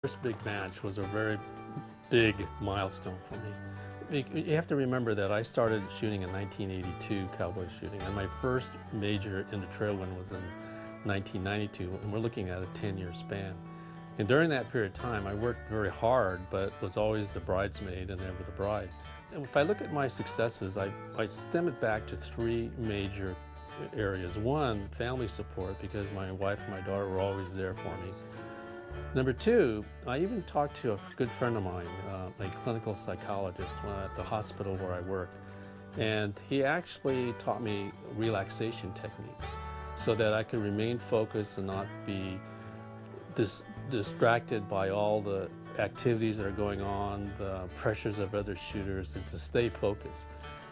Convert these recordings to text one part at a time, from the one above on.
First big match was a very big milestone for me. You have to remember that I started shooting in 1982, cowboy shooting, and my first major in the trail win was in 1992, and we're looking at a 10-year span. And during that period of time, I worked very hard, but was always the bridesmaid and never the bride. And if I look at my successes, I stem it back to three major areas. One, family support, because my wife and my daughter were always there for me. Number two, I even talked to a good friend of mine, a clinical psychologist at the hospital where I worked, and he actually taught me relaxation techniques so that I could remain focused and not be distracted by all the activities that are going on, the pressures of other shooters, and to stay focused.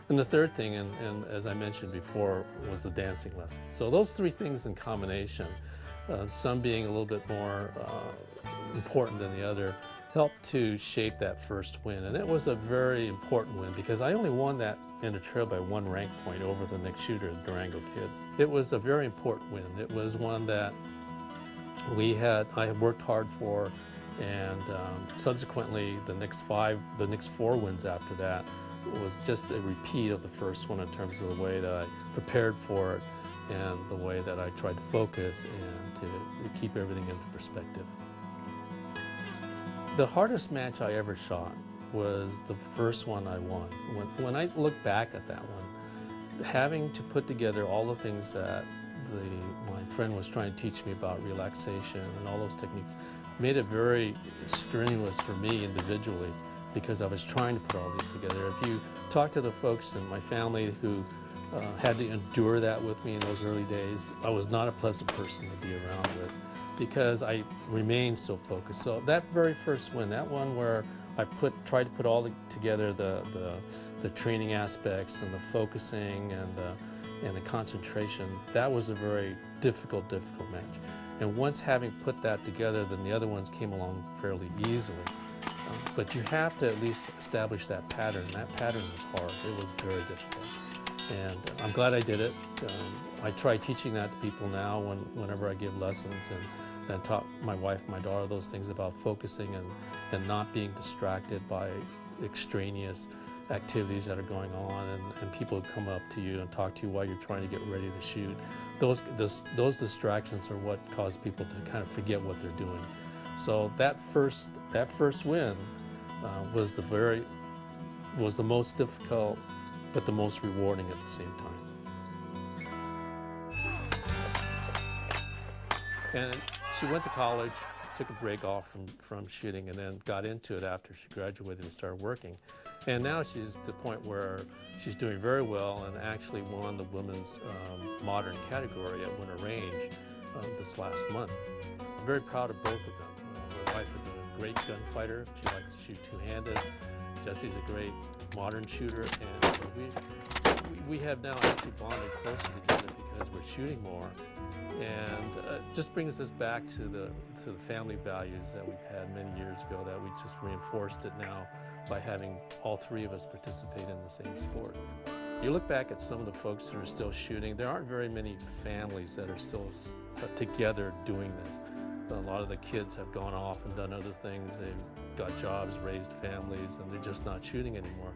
And the third thing, and as I mentioned before, was the dancing lesson. So those three things in combination, some being a little bit more important than the other, helped to shape that first win. And it was a very important win because I only won that in the trail by one rank point over the next shooter, the Durango kid. It was a very important win. It was one that I had worked hard for, and subsequently the next four wins after that was just a repeat of the first one in terms of the way that I prepared for it and the way that I tried to focus and to keep everything into perspective. The hardest match I ever shot was the first one I won. When I look back at that one, having to put together all the things that my friend was trying to teach me about relaxation and all those techniques made it very strenuous for me individually because I was trying to put all these together. If you talk to the folks in my family who had to endure that with me in those early days, I was not a pleasant person to be around with because I remained so focused. So that very first win, that one where I tried to put all together the training aspects and the focusing and the concentration, that was a very difficult match. And once having put that together, then the other ones came along fairly easily. But you have to at least establish that pattern. That pattern was hard. It was very difficult. And I'm glad I did it. I try teaching that to people now whenever I give lessons, and taught my wife and my daughter those things about focusing and not being distracted by extraneous activities that are going on, and people who come up to you and talk to you while you're trying to get ready to shoot. Those distractions are what cause people to kind of forget what they're doing. So that first win was the most difficult, but the most rewarding at the same time. And she went to college, took a break off from shooting, and then got into it after she graduated and started working. And now she's to the point where she's doing very well and actually won the women's modern category at Winter Range this last month. I'm very proud of both of them. My wife is a great gunfighter. She likes to shoot two-handed. Jesse's a great modern shooter, and we have now actually bonded closer together because we're shooting more. And it just brings us back to the family values that we've had many years ago, that we just reinforced it now by having all three of us participate in the same sport. You look back at some of the folks who are still shooting, there aren't very many families that are still together doing this. A lot of the kids have gone off and done other things. They've got jobs, raised families, and they're just not shooting anymore.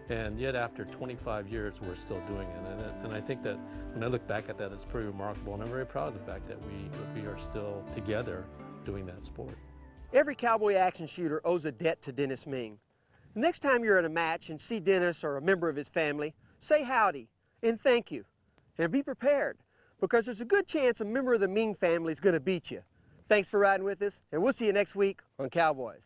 And yet after 25 years, we're still doing it. And I think that when I look back at that, it's pretty remarkable. And I'm very proud of the fact that we are still together doing that sport. Every cowboy action shooter owes a debt to Dennis Ming. The next time you're at a match and see Dennis or a member of his family, say howdy and thank you. And be prepared, because there's a good chance a member of the Ming family is going to beat you. Thanks for riding with us, and we'll see you next week on Cowboys.